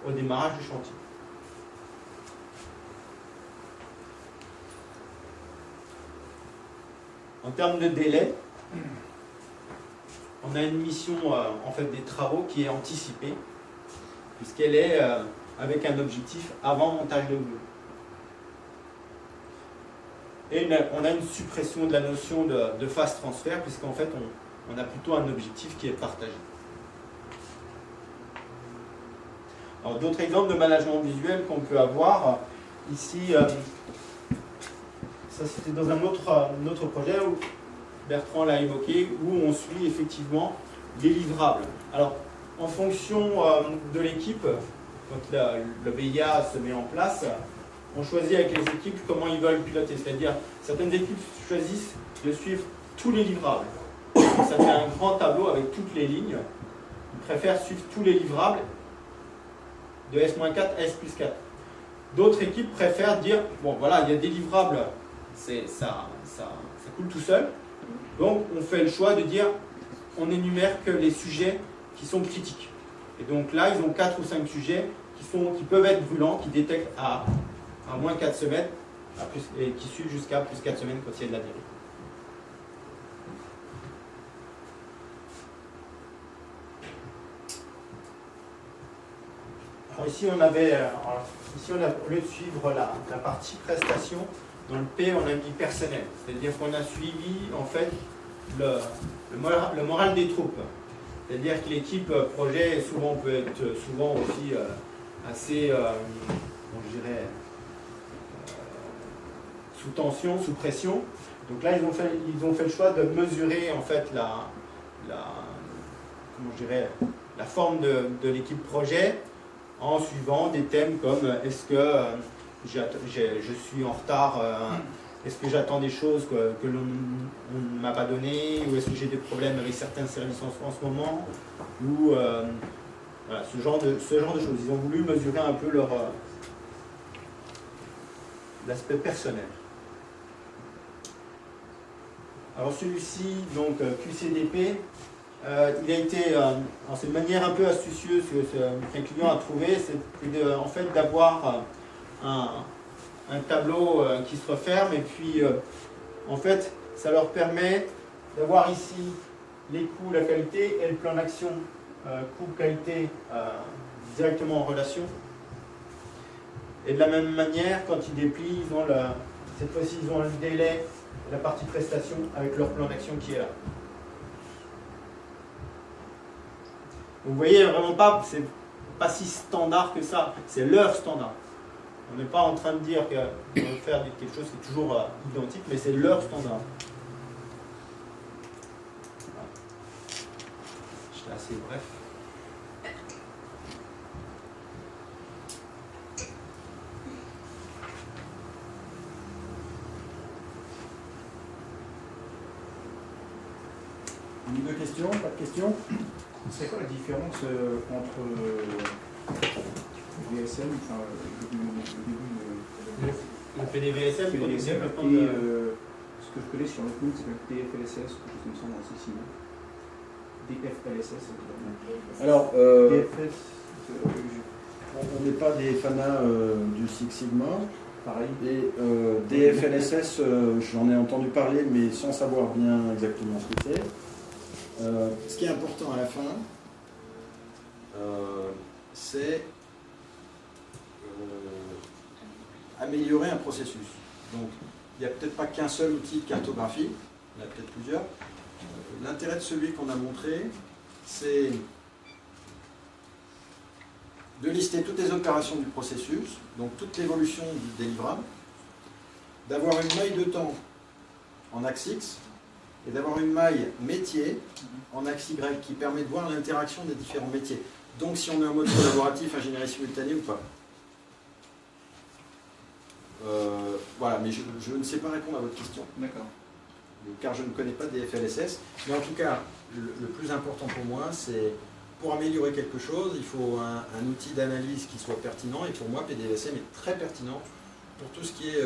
au démarrage du chantier. En termes de délai, on a une mission en fait des travaux qui est anticipée, puisqu'elle est avec un objectif avant montage de moule. Et on a une suppression de la notion de phase transfert, puisqu'en fait on a plutôt un objectif qui est partagé. Alors d'autres exemples de management visuel qu'on peut avoir, ici, ça c'était dans un autre projet où Bertrand l'a évoqué, où on suit effectivement les livrables. Alors en fonction de l'équipe, quand le BIA se met en place, on choisit avec les équipes comment ils veulent piloter. C'est-à-dire, certaines équipes choisissent de suivre tous les livrables. Ça fait un grand tableau avec toutes les lignes. Ils préfèrent suivre tous les livrables de S-4 à S+4. D'autres équipes préfèrent dire, bon voilà, il y a des livrables, ça coule tout seul. Donc on fait le choix de dire, on énumère que les sujets qui sont critiques. Et donc là, ils ont 4 ou 5 sujets qui peuvent être brûlants, qui détectent à moins 4 semaines, et qui suivent jusqu'à plus 4 semaines quand il y a de la dérive. Alors ici, au lieu de suivre la partie prestation, dans le P, on a mis personnel. C'est-à-dire qu'on a suivi, en fait, le moral des troupes. C'est-à-dire que l'équipe projet peut être souvent aussi assez, je dirais, sous tension, sous pression. Donc là, ils ont fait le choix de mesurer en fait la forme de l'équipe projet en suivant des thèmes comme est-ce que je suis en retard, est-ce que j'attends des choses que l'on ne m'a pas données, ou est-ce que j'ai des problèmes avec certains services en ce moment, ou voilà, ce genre de choses. Ils ont voulu mesurer un peu l'aspect personnel. Alors celui-ci, donc QCDP, il a été, c'est une manière un peu astucieuse qu'un client a trouvé, c'est en fait d'avoir un tableau qui se referme, et puis en fait ça leur permet d'avoir ici les coûts, la qualité et le plan d'action coût-qualité directement en relation. Et de la même manière, quand ils déplient, cette fois-ci ils ont le délai, la partie prestation avec leur plan d'action qui est là. Vous voyez, vraiment pas, c'est pas si standard que ça, c'est leur standard. On n'est pas en train de dire qu'on va faire quelque chose qui est toujours identique, mais c'est leur standard. Voilà. J'étais assez bref. Une questions, pas de questions? C'est quoi la différence entre VSM, enfin, le début le PDVSM, et ce que je connais sur le cloud, c'est le DFLSS, quelque chose qui me semble assez similaire. DFLSS. Alors, on n'est pas des fanats du Six Sigma. Pareil. Et DFLSS, j'en ai entendu parler, mais sans savoir bien exactement ce que c'est. Ce qui est important à la fin, c'est améliorer un processus. Donc, il n'y a peut-être pas qu'un seul outil de cartographie, il y en a peut-être plusieurs. L'intérêt de celui qu'on a montré, c'est de lister toutes les opérations du processus, donc toute l'évolution du délivrable, d'avoir une maille de temps en axe X, et d'avoir une maille métier en axe Y qui permet de voir l'interaction des différents métiers. Donc si on est en mode collaboratif, ingénierie simultanée ou pas. Voilà, mais je ne sais pas répondre à votre question. D'accord. Car je ne connais pas des FLSS. Mais en tout cas, le plus important pour moi, c'est pour améliorer quelque chose, il faut un outil d'analyse qui soit pertinent. Et pour moi, PDVSM est très pertinent pour tout ce qui est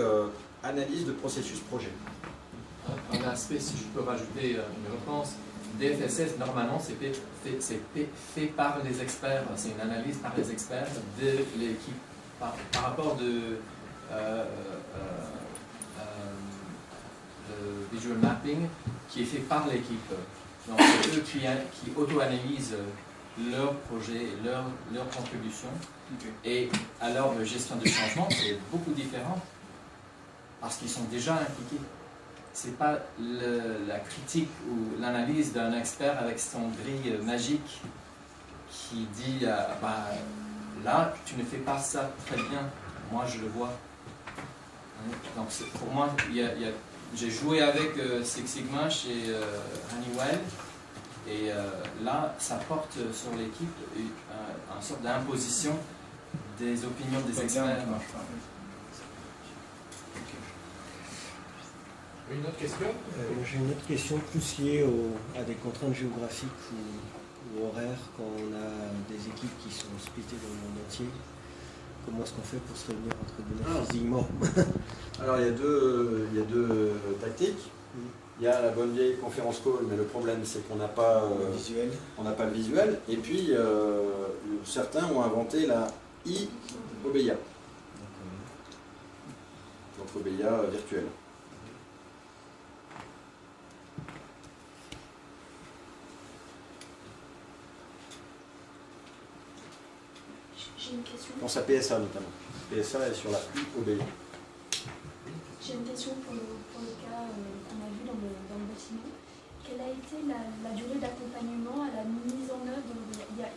analyse de processus projet. Un aspect, si je peux rajouter une réponse, DFSS, normalement, c'est fait par les experts, c'est une analyse par les experts de l'équipe par rapport de visual mapping qui est fait par l'équipe. Donc c'est eux qui auto-analysent leur projet, leur contribution. Et alors la gestion de changement, c'est beaucoup différent parce qu'ils sont déjà impliqués. C'est pas la critique ou l'analyse d'un expert avec son grille magique qui dit bah, là tu ne fais pas ça très bien, moi je le vois. Donc pour moi, j'ai joué avec Six Sigma chez Honeywell et là ça porte sur l'équipe une sorte d'imposition des opinions des experts. Une autre question? J'ai une autre question plus liée à des contraintes géographiques ou horaires quand on a des équipes qui sont splittées dans le monde entier. Comment est-ce qu'on fait pour se réunir entre guillemets physiquement? Alors il y a deux tactiques. Il y a la bonne vieille conférence call, mais le problème c'est qu'on n'a pas le visuel. Et puis certains ont inventé la I-Obeya. Donc Obeya virtuelle. J'ai une question. Dans sa PSA notamment. PSA est sur la I-Obeya. J'ai une question pour le cas qu'on a vu dans le bâtiment. Quelle a été la durée d'accompagnement à la mise en œuvre de l'OBEA?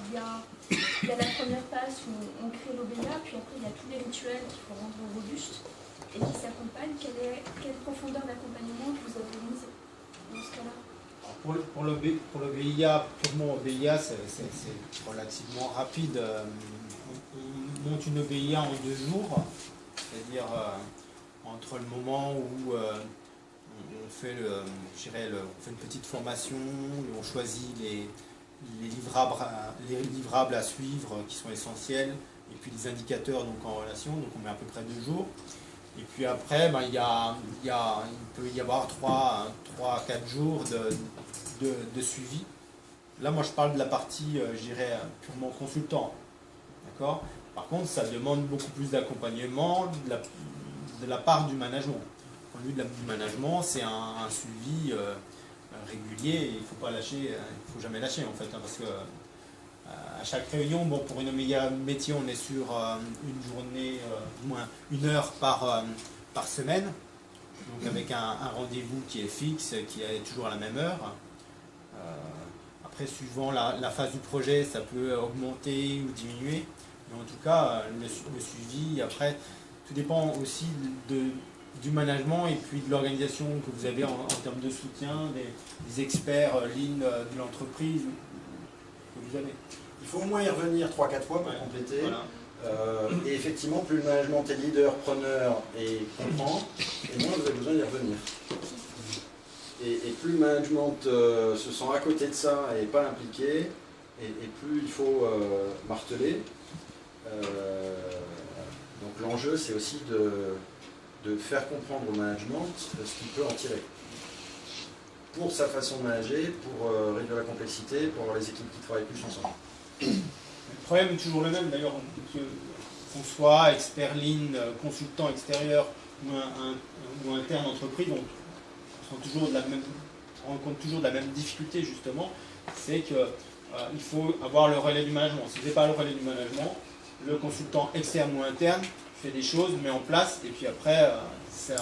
Il y a la première phase où on crée l'OBEA, puis après il y a tous les rituels qu'il faut rendre robustes et qui s'accompagnent. Quelle profondeur d'accompagnement vous avez mise dans ce cas-là? Pour l'OBEA, purement OBEA, c'est relativement rapide. On monte une OBEA en 2 jours, c'est-à-dire entre le moment où on fait une petite formation, on choisit les livrables à suivre qui sont essentiels, et puis les indicateurs donc, en relation, donc on met à peu près 2 jours. Et puis après, ben, il peut y avoir 3-4 jours de suivi. Là, moi, je parle de la partie, je dirais, purement consultant. D'accord ? Par contre, ça demande beaucoup plus d'accompagnement de la part du management. Au lieu du management, c'est un suivi régulier et il ne faut pas lâcher, il faut jamais lâcher en fait, hein, parce que à chaque réunion, bon, pour une OBEA métier, on est sur une journée, du moins 1 heure par semaine, donc avec un rendez-vous qui est fixe, qui est toujours à la même heure. Après, suivant la phase du projet, ça peut augmenter ou diminuer, mais en tout cas, le suivi, après, tout dépend aussi du management et puis de l'organisation que vous avez en termes de soutien, des experts lean de l'entreprise que vous avez. Il faut au moins y revenir 3-4 fois pour compléter. Voilà. Et effectivement, plus le management est leader, preneur et comprend, et moins vous avez besoin d'y revenir. Et plus le management se sent à côté de ça et pas impliqué, et plus il faut marteler. Donc l'enjeu, c'est aussi de faire comprendre au management ce qu'il peut en tirer. Pour sa façon de manager, pour réduire la complexité, pour avoir les équipes qui travaillent plus ensemble. Le problème est toujours le même d'ailleurs, qu'on soit expert lean, consultant extérieur ou interne entreprise, on rencontre toujours de la même difficulté justement, c'est qu'il faut avoir le relais du management. Si vous n'avez pas le relais du management, le consultant externe ou interne fait des choses, met en place, et puis après, ça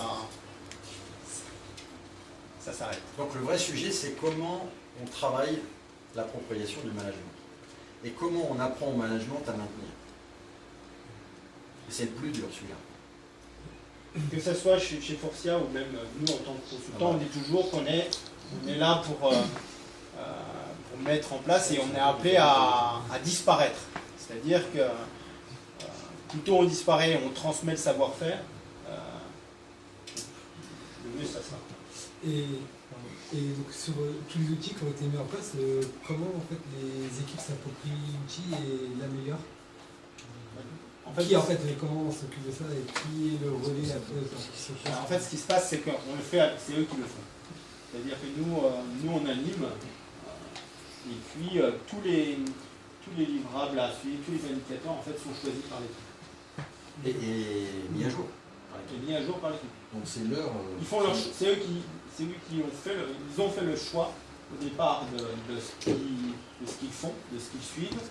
s'arrête. Donc le vrai sujet, c'est comment on travaille l'appropriation du management. Et comment on apprend au management à maintenir. Et c'est le plus dur celui-là. Que ce soit chez Forcia ou même nous en tant que consultants, on dit toujours qu'on est là pour mettre en place et on est appelé à disparaître. C'est-à-dire que plutôt on disparaît, on transmet le savoir-faire, le mieux ça sera. Et donc sur tous les outils qui ont été mis en place, comment en fait les équipes s'approprient l'outil et l'améliorent? Comment on s'occupe de ça et qui est le relais après En fait, ce qui se passe, c'est qu'on le fait, c'est eux qui le font. C'est-à-dire que nous on anime, Et puis tous les livrables à suivre, tous les indicateurs en fait sont choisis par l'équipe. Et mis à jour. Et mis à jour par l'équipe. Donc c'est leur. C'est eux qui ont fait le choix au départ de ce qu'ils font, de ce qu'ils suivent,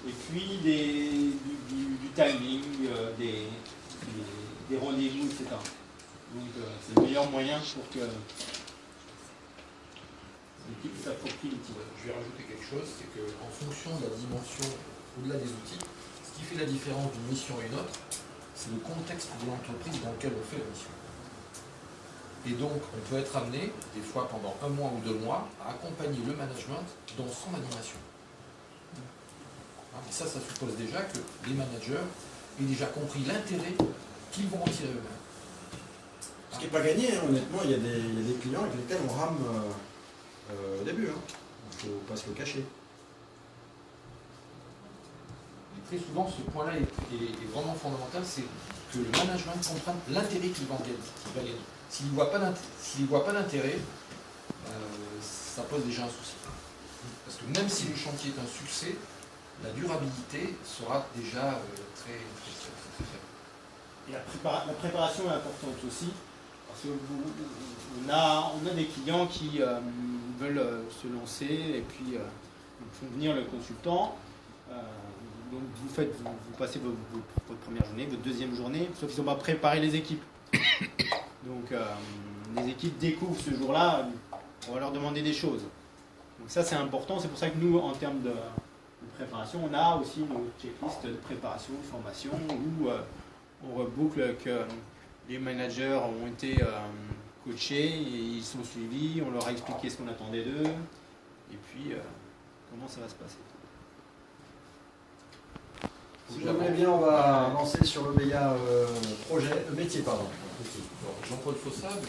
et puis du timing, des rendez-vous, etc. Donc c'est le meilleur moyen pour que l'équipe s'approprie l'outil. Je vais rajouter quelque chose, c'est qu'en fonction de la dimension au-delà des outils, ce qui fait la différence d'une mission à une autre, c'est le contexte de l'entreprise dans lequel on fait la mission. Et donc, on peut être amené, des fois pendant 1 mois ou 2 mois, à accompagner le management dans son animation. Et ça suppose déjà que les managers aient déjà compris l'intérêt qu'ils vont en tirer eux-mêmes. Ce qui n'est pas gagné, hein, honnêtement, il y a des clients avec lesquels on rame au début. Hein. Il ne faut pas se le cacher. Et très souvent, ce point-là est vraiment fondamental, c'est que le management comprenne l'intérêt qu'il va gagner. S'il ne voit pas d'intérêt, ça pose déjà un souci. Parce que même si le chantier est un succès, la durabilité sera déjà très faible. Et la préparation est importante aussi, parce qu'on a des clients qui veulent se lancer et puis font venir le consultant. Donc vous passez votre première journée, votre deuxième journée, sauf qu'ils n'ont pas préparé les équipes. Donc les équipes découvrent ce jour-là, on va leur demander des choses. Donc ça c'est important, c'est pour ça que nous en termes de préparation, on a aussi nos checklists de préparation, de formation, où on reboucle que les managers ont été coachés, et ils sont suivis, on leur a expliqué ce qu'on attendait d'eux, et puis comment ça va se passer. Si vous voulez bien, on va avancer sur le métier, pardon. Jean-Paul Fossat,